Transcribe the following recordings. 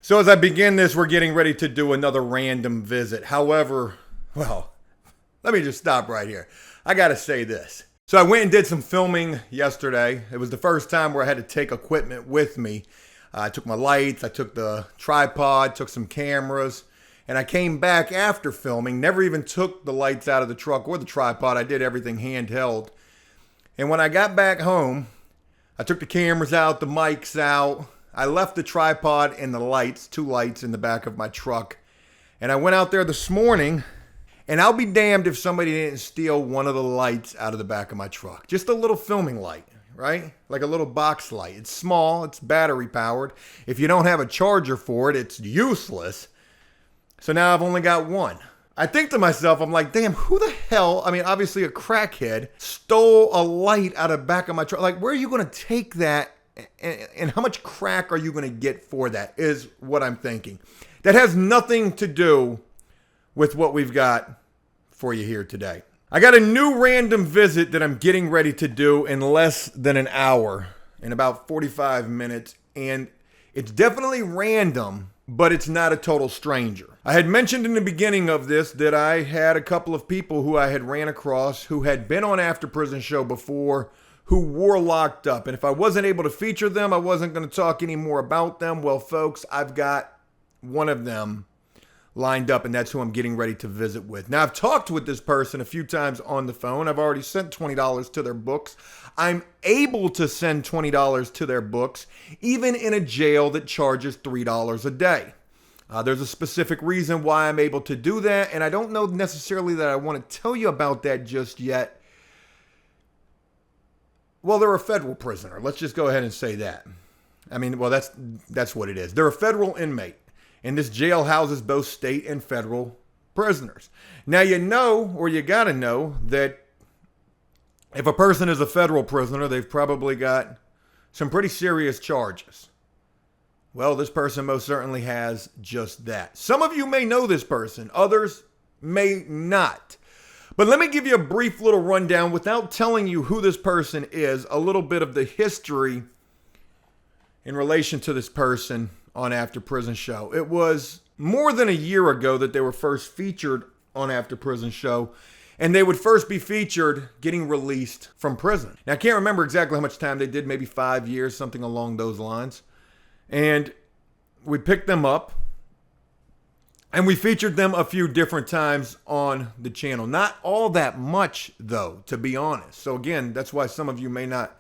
So as I begin this, we're getting ready to do another random visit. However, well, let me just stop right here. I gotta say this. So I went and did some filming yesterday. It was the first time where I had to take equipment with me. I took my lights, I took the tripod, took some cameras, and I came back after filming, never even took the lights out of the truck or the tripod. I did everything handheld. And when I got back home, I took the cameras out, the mics out. I left the tripod and the lights, 2 lights in the back of my truck. And I went out there this morning, and I'll be damned if somebody didn't steal one of the lights out of the back of my truck. Just a little filming light, right? Like a little box light. It's small, it's battery powered. If you don't have a charger for it, it's useless. So now I've only got one. I think to myself, I'm like, damn, who the hell, I mean, obviously a crackhead, stole a light out of the back of my truck. Like, where are you going to take that? And how much crack are you going to get for that is what I'm thinking. That has nothing to do with what we've got for you here today. I got a new random visit that I'm getting ready to do in less than an hour, in about 45 minutes. And it's definitely random, but it's not a total stranger. I had mentioned in the beginning of this that I had a couple of people who I had ran across who had been on After Prison Show before, who were locked up. And if I wasn't able to feature them, I wasn't going to talk any more about them. Well, folks, I've got one of them lined up, and that's who I'm getting ready to visit with. Now, I've talked with this person a few times on the phone. I've already sent $20 to their books. I'm able to send $20 to their books, even in a jail that charges $3 a day. There's a specific reason why I'm able to do that, and I don't know necessarily that I want to tell you about that just yet. Well, they're a federal prisoner. Let's just go ahead and say that. I mean, well, that's what it is. They're a federal inmate, and this jail houses both state and federal prisoners. Now, you know, or you got to know, that if a person is a federal prisoner, they've probably got some pretty serious charges. Well, this person most certainly has just that. Some of you may know this person. Others may not. But let me give you a brief little rundown without telling you who this person is, a little bit of the history in relation to this person on After Prison Show. It was more than a year ago that they were first featured on After Prison Show, and they would first be featured getting released from prison. Now, I can't remember exactly how much time they did, maybe 5 years, something along those lines. And we picked them up. And we featured them a few different times on the channel. Not all that much, though, to be honest. So again, that's why some of you may not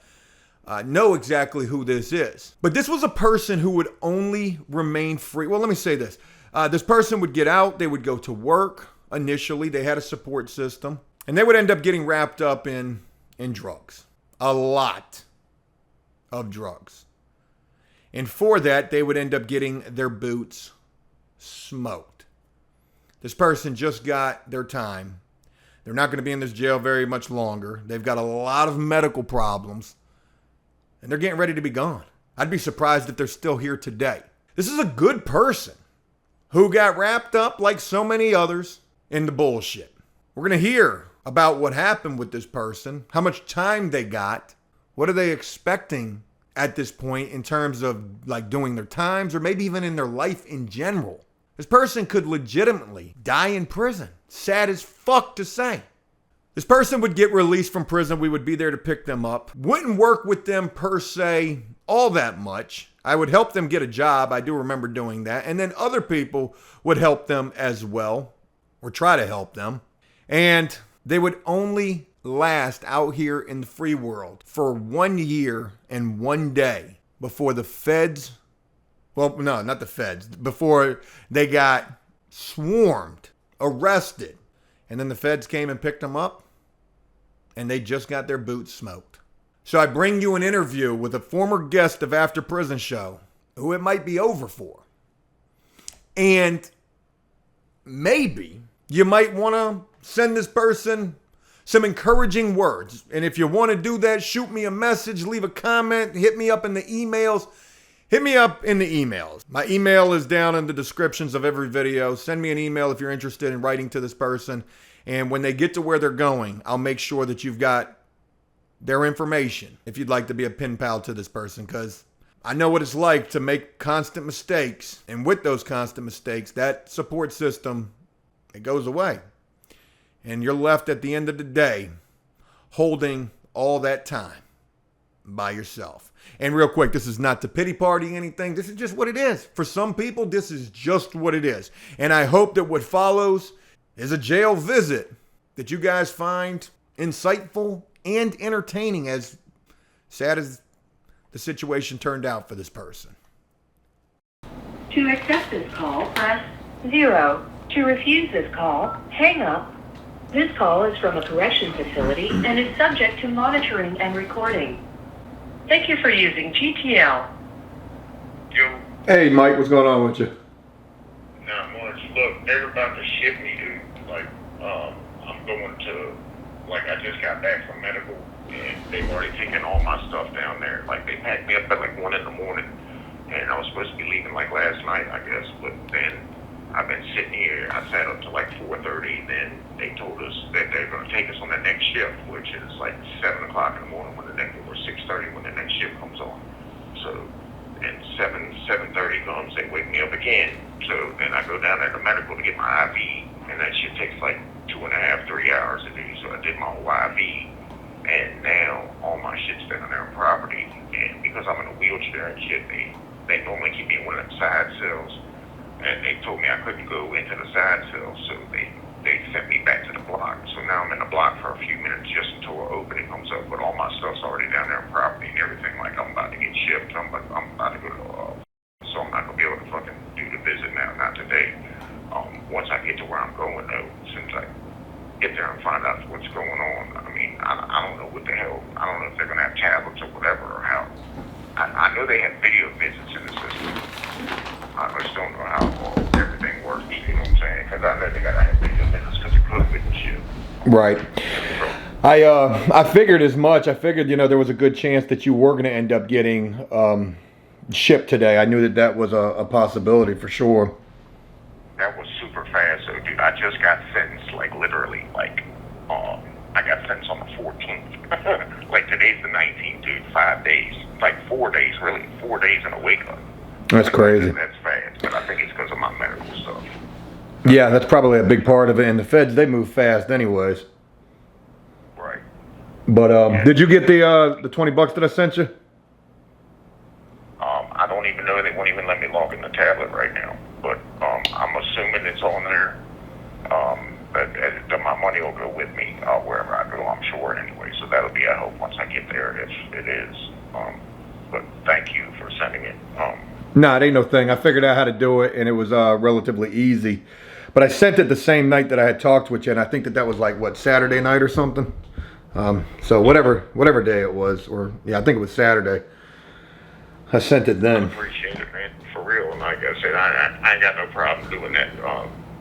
know exactly who this is. But this was a person who would only remain free. Well, let me say this. This person would get out. They would go to work initially. They had a support system. And they would end up getting wrapped up in drugs. A lot of drugs. And for that, they would end up getting their boots smoked. This person just got their time. They're not going to be in this jail very much longer. They've got a lot of medical problems, and they're getting ready to be gone. I'd be surprised if they're still here today. This is a good person who got wrapped up, like so many others, in the bullshit. We're going to hear about what happened with this person, how much time they got, what are they expecting at this point in terms of like doing their times or maybe even in their life in general. This person could legitimately die in prison. Sad as fuck to say. This person would get released from prison. We would be there to pick them up. Wouldn't work with them per se all that much. I would help them get a job. I do remember doing that. And then other people would help them as well, or try to help them. And they would only last out here in the free world for 1 year and 1 day before the feds, well, no, not the feds, before they got swarmed, arrested. And then the feds came and picked them up, and they just got their boots smoked. So I bring you an interview with a former guest of After Prison Show, who it might be over for. And maybe you might want to send this person some encouraging words. And if you want to do that, shoot me a message, leave a comment, hit me up in the emails. Hit me up in the emails. My email is down in the descriptions of every video. Send me an email if you're interested in writing to this person. And when they get to where they're going, I'll make sure that you've got their information if you'd like to be a pen pal to this person, because I know what it's like to make constant mistakes. And with those constant mistakes, that support system, it goes away. And you're left at the end of the day holding all that time by yourself. And real quick, this is not to pity party anything. This is just what it is. For some people, this is just what it is. And I hope that what follows is a jail visit that you guys find insightful and entertaining, as sad as the situation turned out for this person. To accept this call, press 0. To refuse this call, hang up. This call is from a correction facility and is subject to monitoring and recording. Thank you for using GTL. Yo. Hey, Mike, what's going on with you? Not much. Look, they're about to ship me, dude. Like, I'm going to, like, I just got back from medical, and they've already taken all my stuff down there. Like, they packed me up at like 1 in the morning, and I was supposed to be leaving like last night, I guess. But then I've been sitting here. I sat up to like 4:30. Then they told us that they're going to take us on the next shift, which is like 7 o'clock in the morning when the next, or 6:30 when the next shift comes on. So, and 7:30 comes, they wake me up again. So then I go down there to medical to get my IV, and that shit takes like 2.5, 3 hours to do. So I did my whole IV, and now all my shit's down there on property. And because I'm in a wheelchair and shit, they normally keep me in one of them side cells. And they told me I couldn't go into the side cell, so they sent me back to the block. So now I'm in the block for a few minutes just until an opening comes up, but all my stuff's already down there on property and everything. Like, I'm about to get shipped. I'm about to go to, so I'm not going to be able to fucking do the visit now, not today. Once I get to where I'm going, though, since I get there and find out what's going on, I mean, I don't know what the hell, I don't know if they're going to have tablets or whatever, or how. I know they have video visits in the system. I just don't know how everything works, you know what I'm saying? Because I know they got to have video visits because of COVID and shit. Right. I figured as much. I figured, there was a good chance that you were going to end up getting shipped today. I knew that was a possibility for sure. That was super fast. So, dude, I just got sentenced, like, literally, like, I got sentenced on the 14th. Like, today's the 19th, dude, 5 days. Like, 4 days, really. 4 days in a wake-up. That's crazy. That's fast, but I think it's because of my medical stuff. Yeah, that's probably a big part of it. And the feds, they move fast anyways. Right. But did you get the $20 that I sent you? I don't even know. They won't even let me log in the tablet right now. But I'm assuming it's on there. That my money will go with me wherever I go, I'm sure, anyway. So that'll be a help once I get there, if it is. But thank you for sending it. No, it ain't no thing. I figured out how to do it, and it was relatively easy. But I sent it the same night that I had talked with you, and I think that was like, what, Saturday night or something? So whatever day it was, or yeah, I think it was Saturday. I sent it then. I appreciate it, man, for real. And like I said, I ain't got no problem doing that,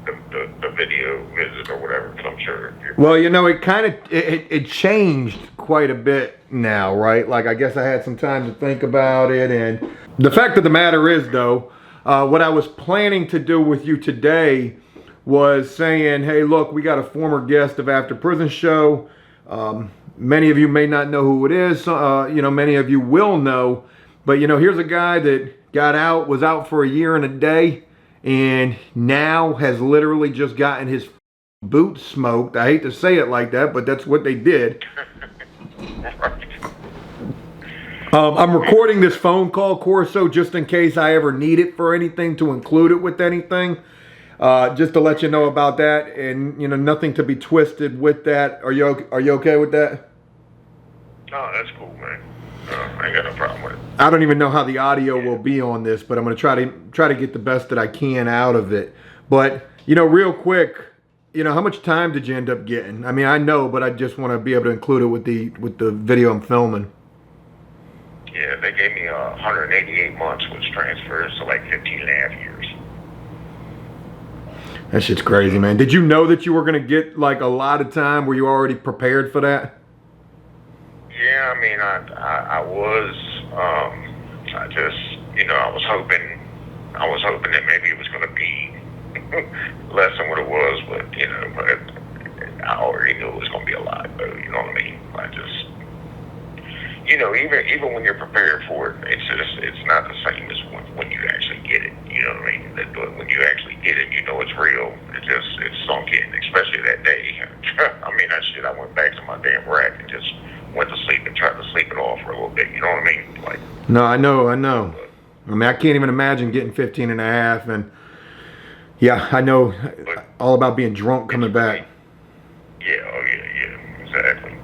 the video visit or whatever, because I'm sure. Well, it kind of it changed quite a bit now, right? Like, I guess I had some time to think about it, and the fact of the matter is, though, what I was planning to do with you today was saying, hey, look, we got a former guest of After Prison Show. Many of you may not know who it is. Many of you will know. But, here's a guy that got out, was out for a year and a day, and now has literally just gotten his boots smoked. I hate to say it like that, but that's what they did. I'm recording this phone call, Corso, just in case I ever need it for anything, to include it with anything. Just to let you know about that, and nothing to be twisted with that. Are you okay with that? Oh, that's cool, man. I ain't got no problem with it. I don't even know how the audio will be on this, but I'm going to try to get the best that I can out of it. But real quick, how much time did you end up getting? I mean, I know, but I just want to be able to include it with the video I'm filming. Yeah, they gave me 188 months, which transfers to like 15 and a half years. That shit's crazy, man. Did you know that you were going to get like a lot of time? Were you already prepared for that? Yeah, I mean, I was. I just, I was hoping that maybe it was going to be less than what it was, but I already knew it was going to be a lot, though. You know what I mean? I just, you know, even when you're prepared for it, it's not the same as when you actually get it. You know what I mean? When you actually get it, you know it's real. It's sunk in, especially that day. I mean, that shit. I went back to my damn rack and just went to sleep and tried to sleep it off for a little bit. You know what I mean? Like. No, I know. I mean, I can't even imagine getting 15 and a half, and yeah, I know all about being drunk coming back. Yeah, oh yeah, exactly.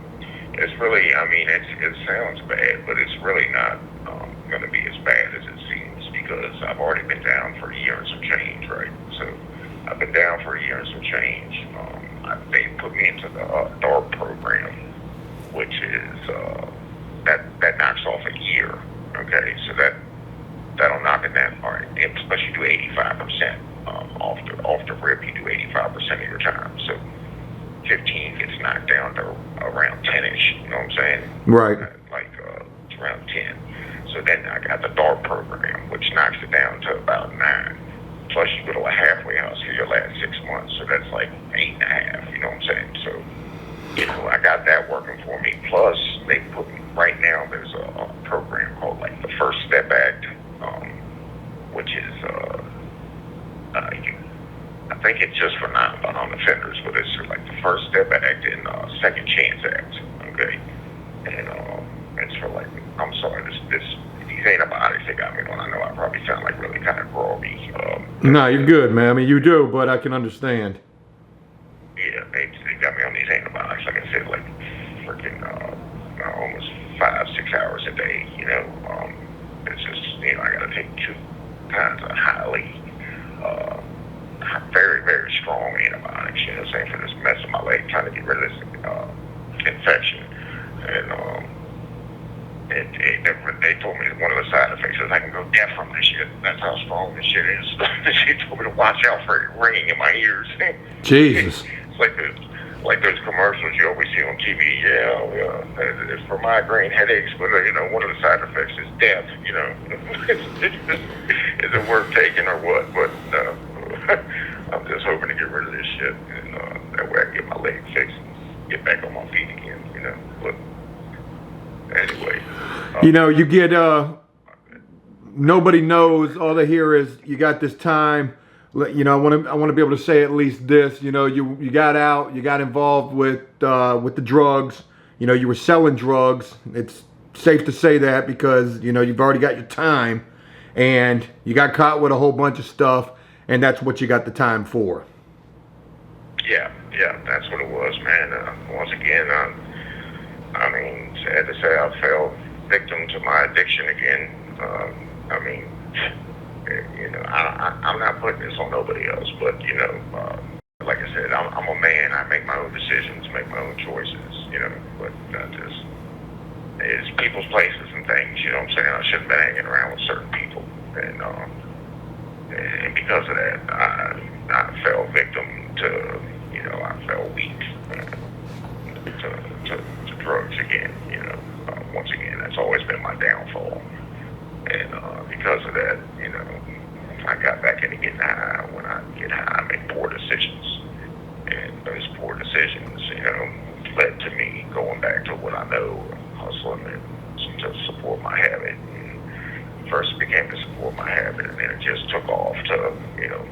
It's really, I mean, it sounds bad, but it's really not going to be as bad as it seems because I've already been down for a year and some change, right? So I've been down for a year and some change. They put me into the DART program, which is that knocks off a year. Okay, so that'll knock it down. All right, and plus you do 85% off the rip. You do 85% of your time. So 15 gets knocked down to around 10ish. You know what I'm saying? Right. It's around 10. So then I got the DART program, which knocks it down to about 9. Plus you go to a halfway house for your last 6 months, so that's like 8.5. You know what I'm saying? So you know I got that working for me. Plus they put me right now. There's a program called like the First Step Act, which is I think it's just for non-violent offenders, but it's like the First Step Act and Second Chance Act, okay? And it's for like, I'm sorry, these antibiotics they got me on. I know I probably sound like really kind of groggy. No, you're good, man. I mean, you do, but I can understand. Yeah, they got me on these antibiotics, like I said, like freaking almost 5-6 hours a day, you know? It's just, you know, I gotta take 2 kinds of highly very, very strong antibiotics, you know what I'm saying, for this mess in my leg, trying to get rid of this infection. And they told me one of the side effects is I can go deaf from this shit. That's how strong this shit is. She told me to watch out for it ringing in my ears. Jesus. It's like those commercials you always see on TV. Yeah, it's for migraine headaches, but you know, one of the side effects is death. You know, is it worth taking or what? But I'm just hoping to get rid of this shit, and that way I can get my leg fixed and get back on my feet again. You know, but anyway. You know, you get nobody knows. All they hear is you got this time. You know, I want to be able to say at least this. You know, you got out, you got involved with the drugs. You know, you were selling drugs. It's safe to say that because you know you've already got your time, and you got caught with a whole bunch of stuff, and that's what you got the time for. Yeah, that's what it was, man. Once again, I mean, sad to say, I fell victim to my addiction again. I mean. You know, I'm not putting this on nobody else, but, you know, like I said, I'm a man. I make my own decisions, make my own choices, you know, but it's people's places and things, you know what I'm saying? I shouldn't have been hanging around with certain people. And because of that, I fell victim to, you know, I fell weak to drugs again, you know. Once again, that's always been my downfall. And because of that, you know, I got back into getting high. When I get high, I make poor decisions. And those poor decisions, you know, led to me going back to what I know, hustling and to support my habit. And first it became to support my habit, and then it just took off to, you know,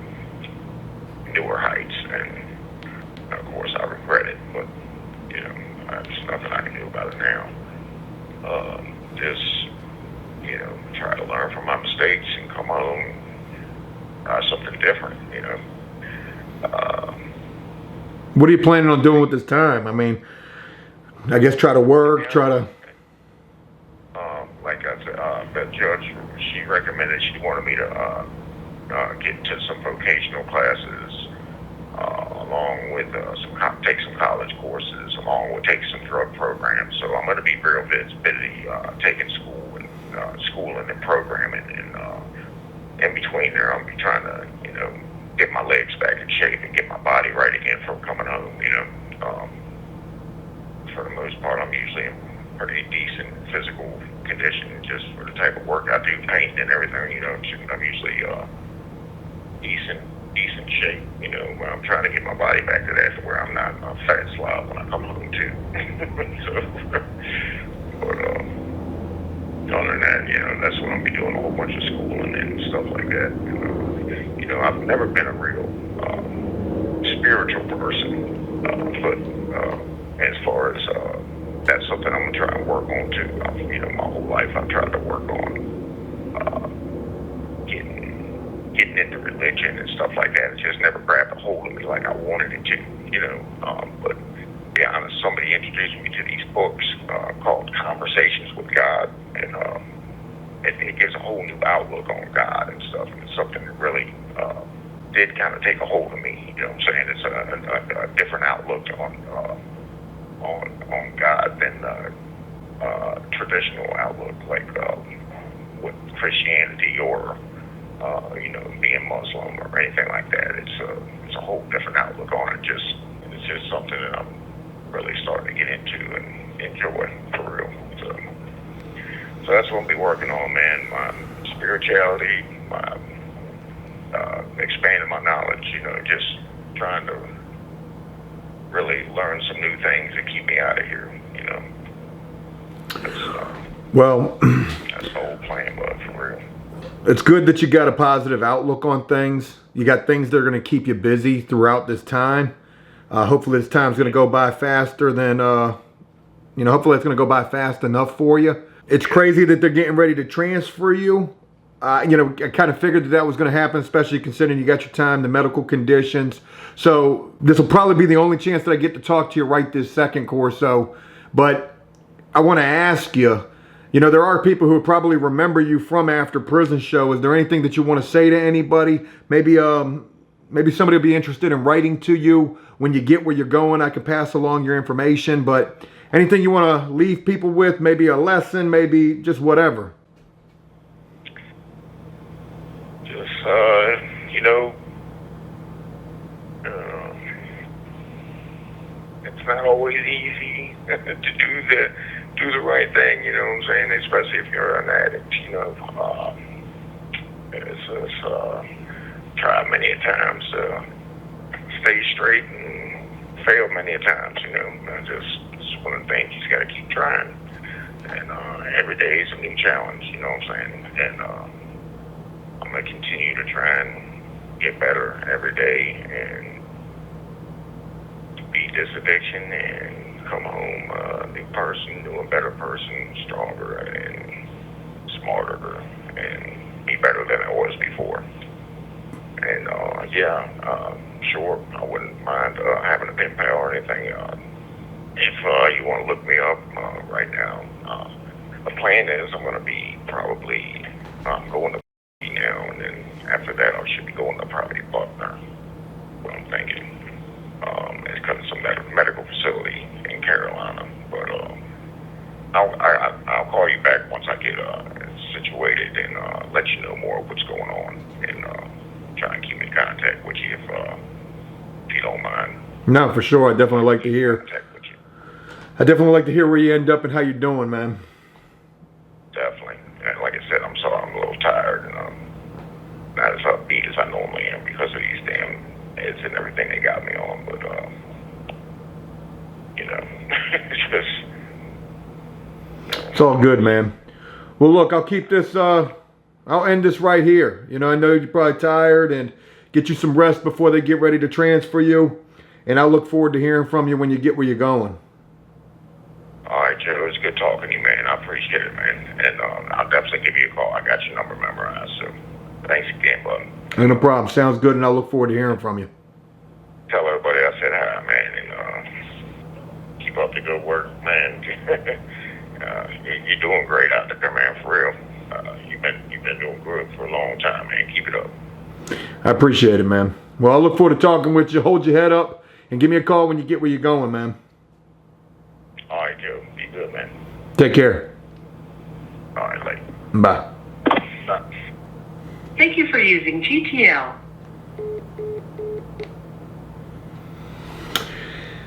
newer heights. And of course, I regret it, but, you know, there's nothing I can do about it now. Just, you know, try to learn from my mistakes and come home, try something different, you know. What are you planning on doing with this time? I mean, I guess try to work, try to... Like I said, the judge, she recommended, she wanted me to get into some vocational classes, along with take some college courses, along with take some drug programs. So I'm going to be real busy taking schooling and programming, and in between there, I'll be trying to, you know, get my legs back in shape and get my body right again from coming home. You know, for the most part, I'm usually in pretty decent physical condition, just for the type of work I do, painting and everything. You know, I'm usually decent shape. You know, I'm trying to get my body back to that, to where I'm not a fat slob when I come home too. So, but that. That's when I'll be doing a whole bunch of schooling and stuff like that. I've never been a real spiritual person, but as far as that's something I'm gonna try and work on too. My whole life I've tried to work on getting into religion and stuff like that. It just never grabbed a hold of me like I wanted it to. But to be honest, somebody introduced me to these books called Conversations with God, and it gives a whole new outlook on God and stuff. And it's something that really did kind of take a hold of me. You know what I'm saying? It's a different outlook on God than traditional outlook, like with Christianity or being Muslim or anything like that. It's a whole different outlook on it. It's just something that I'm really starting to get into and enjoy for real. So that's what I'll be working on, man. My spirituality, my expanding my knowledge. Just trying to really learn some new things to keep me out of here. That's the whole plan, but for real. It's good that you got a positive outlook on things. You got things that are going to keep you busy throughout this time. Hopefully this time's going to go by faster than, hopefully it's going to go by fast enough for you. It's crazy that they're getting ready to transfer you. I kind of figured that was going to happen, especially considering you got your time, the medical conditions. So this will probably be the only chance that I get to talk to you right this second, Corso. But I want to ask you, there are people who probably remember you from After Prison Show. Is there anything that you want to say to anybody? Maybe somebody will be interested in writing to you when you get where you're going. I can pass along your information, but anything you want to leave people with, maybe a lesson, maybe just whatever. Just, it's not always easy to do the right thing, you know what I'm saying? Especially if you're an addict, it's tried many a times to stay straight and fail many a times, It's one of the things you just got to keep trying. And every day is a new challenge, you know what I'm saying? And I'm going to continue to try and get better every day and beat this addiction and come home a new person, a better person, stronger and smarter and be better than I was before. And sure, I wouldn't mind having a pen pal or anything. If you want to look me up right now, the plan is I'm going to be probably going to now, and then after that I should be going to probably Buckner. What I'm thinking. It's because it's a medical facility in Carolina, but I'll call you back once I get situated and let you know more of what's going on, and try and keep in contact with you if you don't mind. No, for sure. I definitely like to hear. I definitely like to hear where you end up and how you're doing, man. Definitely. And like I said, I'm sorry I'm a little tired and not as upbeat as I normally am because of these damn meds and everything they got me on, but it's just. It's all good, man. Well, look, I'll keep this. I'll end this right here. I know you're probably tired, and get you some rest before they get ready to transfer you. And I look forward to hearing from you when you get where you're going. All right, Joe. It's good talking to you, man. I appreciate it, man. And I'll definitely give you a call. I got your number memorized, so thanks again, bud. No problem. Sounds good, and I look forward to hearing from you. Tell everybody I said hi, man, and keep up the good work, man. You're doing great out there, man, for real. You've been doing good for a long time, man. Keep it up. I appreciate it, man. Well, I look forward to talking with you. Hold your head up and give me a call when you get where you're going, man. All right, Joe. Be good, man. Take care. All right, later. Bye. Bye. Thank you for using GTL.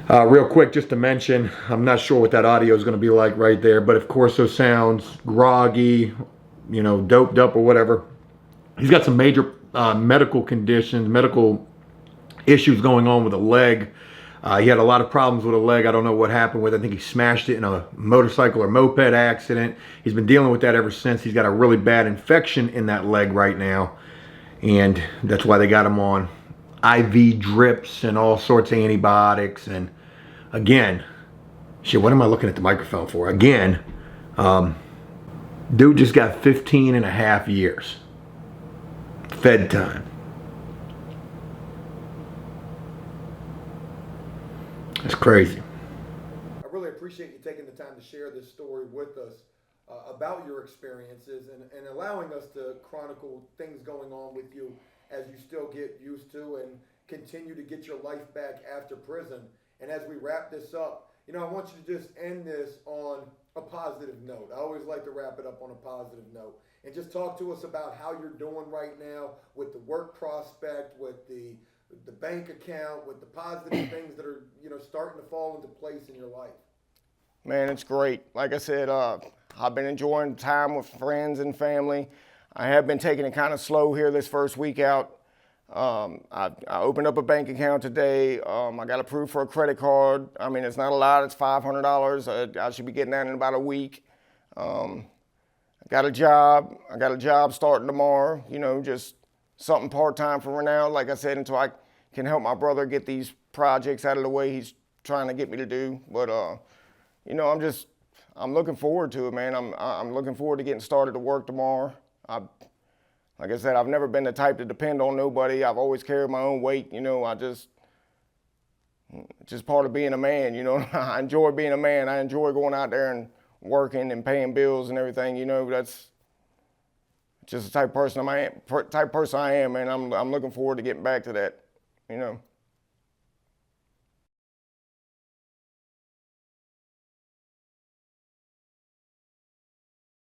Real quick, just to mention, I'm not sure what that audio is going to be like right there, but if Corso sounds groggy, doped up or whatever, he's got some major medical conditions, medical issues going on with a leg. He had a lot of problems with a leg. I don't know what happened with it. I think he smashed it in a motorcycle or moped accident. He's been dealing with that ever since. He's got a really bad infection in that leg right now. And that's why they got him on IV drips and all sorts of antibiotics. And again, shit, what am I looking at the microphone for? Again, dude just got 15 and a half years. Fed time. That's crazy. I really appreciate you taking the time to share this story with us about your experiences and allowing us to chronicle things going on with you as you still get used to and continue to get your life back after prison. And as we wrap this up, I want you to just end this on a positive note. I always like to wrap it up on a positive note. And just talk to us about how you're doing right now with the work prospect, with the bank account, with the positive things that are, starting to fall into place in your life. Man, it's great. Like I said, I've been enjoying time with friends and family. I have been taking it kind of slow here this first week out. I opened up a bank account today. I got approved for a credit card. I mean, it's not a lot. It's $500. I should be getting that in about a week. I got a job. I got a job starting tomorrow. Just something part-time for now. Like I said, until I can help my brother get these projects out of the way he's trying to get me to do. But I'm looking forward to it, man. I'm looking forward to getting started to work tomorrow. Like I said, I've never been the type to depend on nobody. I've always carried my own weight. It's just part of being a man. I enjoy being a man. I enjoy going out there and working and paying bills and everything. That's just the type of person I am, man. I'm looking forward to getting back to that.